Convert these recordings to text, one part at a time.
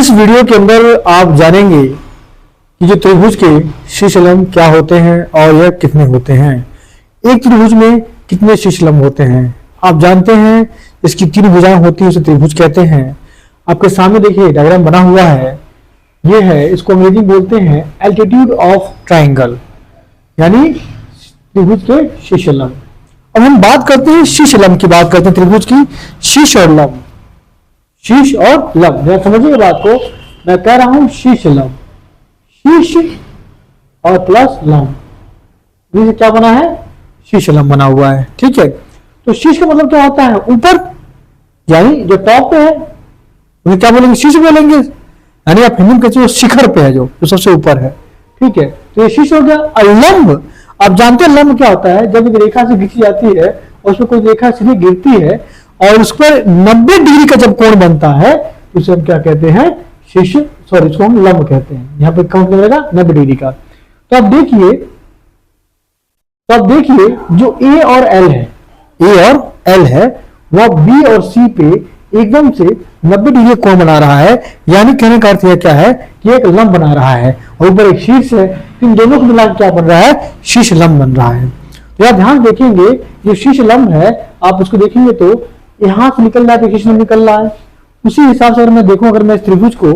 इस वीडियो के अंदर आप जानेंगे कि जो त्रिभुज के शीर्ष लंब क्या होते हैं और यह कितने होते हैं। एक त्रिभुज में कितने शीर्ष लंब होते हैं आप जानते हैं। इसकी 3 भुजाएं होती है, उसे त्रिभुज कहते हैं। आपके सामने देखिए डायग्राम बना हुआ है, ये है, इसको अंग्रेजी में बोलते हैं एल्टीट्यूड ऑफ ट्राइंगल, यानी त्रिभुज के शीर्ष लंब। अब हम बात करते हैं शीर्ष लंब की, बात करते हैं त्रिभुज की शीर्ष और लंब। शीर्ष और लंब, जरा समझिए बात को, मैं कह रहा हूं शीर्ष लंब, शीर्ष और प्लस लंब, ये क्या बना है, शीर्ष लंब बना हुआ है। ठीक है, तो शीर्ष का मतलब क्या होता है, ऊपर, यानी जो टॉप पे है उन्हें क्या बोलेंगे, शीर्ष बोलेंगे, यानी आप हिंदी में कहते हो शिखर पे है, जो सबसे ऊपर है। ठीक है, तो ये शीर्ष हो गया। और लंब, आप जानते हैं लंब क्या होता है, जब एक रेखा से खींची जाती है और उसमें कोई रेखा सीधी गिरती है और उस पर 90 डिग्री का जब कोण बनता है उसे हम क्या कहते हैं, शीर्ष, सॉरी इसको हम लंब कहते हैं। यहाँ पे कौन लगेगा, 90 डिग्री का। तो आप देखिए जो ए और एल है, ए और एल है, वह बी और सी पे एकदम से 90 डिग्री कोण बना रहा है, यानी कहने का अर्थ यह क्या है कि एक लंब बना रहा है और ऊपर एक शीर्ष है, इन दोनों को मिलाकर क्या बन रहा है, शीर्ष लंब बन रहा है। तो यहां ध्यान देखेंगे, जो शीर्ष लंब है आप उसको देखेंगे तो यहां से निकल रहा है, शीर्ष लंब निकल रहा है। उसी हिसाब से अगर मैं देखूं, अगर मैं इस त्रिभुज को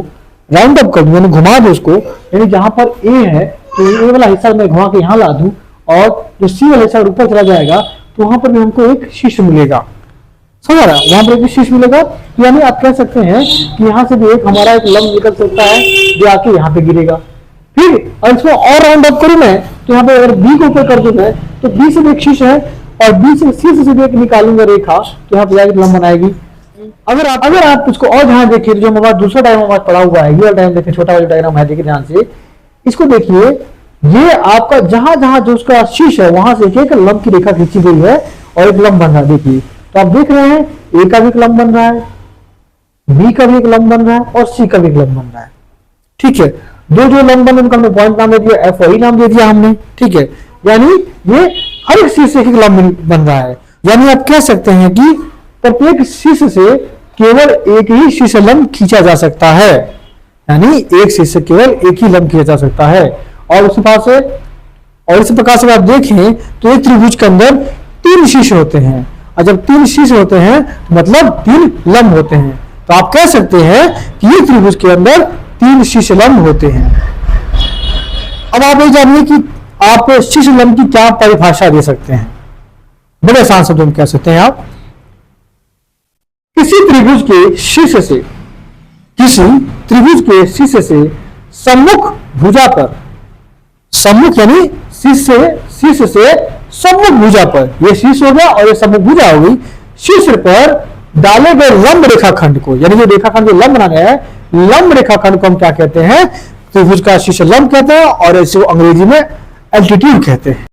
राउंड अप कर दूं, यानी घुमा दूं उसको, यानी जहां पर ए है तो ए वाला हिस्सा मैं घुमा के यहां ला दूं और जो सी वाला हिस्सा ऊपर चला जाएगा तो वहां पर भी हमको एक शीर्ष मिलेगा। समझ रहा है, वहां पर एक शीर्ष मिलेगा, यानी आप कह सकते हैं कि यहां से भी एक हमारा एक लंब निकल सकता है जो आके यहाँ पे गिरेगा। फिर और इसको और राउंड अप करूं मैं तो यहाँ पे अगर बी को ऊपर कर दूं मैं, तो बी से भी एक शीर्ष है और बी से सी से भी एक निकालूंगा रेखा, तो यहाँ पे जाकर लंब बनाएगी। अगर आप उसको और ध्यान देखिए, जो हमारा दूसरा डायग्राम पड़ा हुआ है, ये डायग्राम देखिए, छोटा वाला डायग्राम है, देखिए ध्यान से, इसको देखिए, ये आपका जहां जहां जो उसका शीर्ष है वहां से एक लंब की रेखा खींची गई है और एक लंब बन रहा है। देखिए, तो आप देख रहे हैं ए का भी एक लंब बन रहा है, बी का भी एक लंब बन रहा है और सी का भी एक लंब बन रहा है। ठीक है, दो जो लंब बन उनका हमने पॉइंट नाम दे दिया, एफ और ई नाम दे दिया हमने। ठीक है, यानी ये हर एक शीर्ष से एक लंब बन रहा है, यानी आप कह सकते हैं कि प्रत्येक शीर्ष से केवल एक ही शीर्ष लंब खींचा जा सकता है, यानी एक शीर्ष से केवल एक ही लंब खींचा जा सकता है। और उस प्रकार से आप देखें तो एक त्रिभुज के अंदर 3 शीर्ष होते हैं, और जब 3 शीर्ष होते हैं तो मतलब 3 लंब होते हैं। तो आप कह सकते हैं कि ये त्रिभुज के अंदर 3 शीर्ष लंब होते हैं। अब आप ये जानिए कि आप शीर्ष लंब की क्या परिभाषा दे सकते हैं। बड़े आसान शब्दों में कह सकते हैं आप, किसी त्रिभुज के शीर्ष से सम्मुख भुजा पर, सम्मुख यानी शीर्ष से सम्मुख भुजा पर, यह शीर्ष हो गया और यह सम्मुख भुजा हो गई, शीर्ष पर डाले गए लंब रेखाखंड को, यानी जो रेखाखंड जो लंब बना गया है, लंब रेखाखंड को हम क्या कहते हैं, त्रिभुज का शीर्ष लंब कहते हैं और इसे अंग्रेजी में एल्टीट्यूड कहते हैं।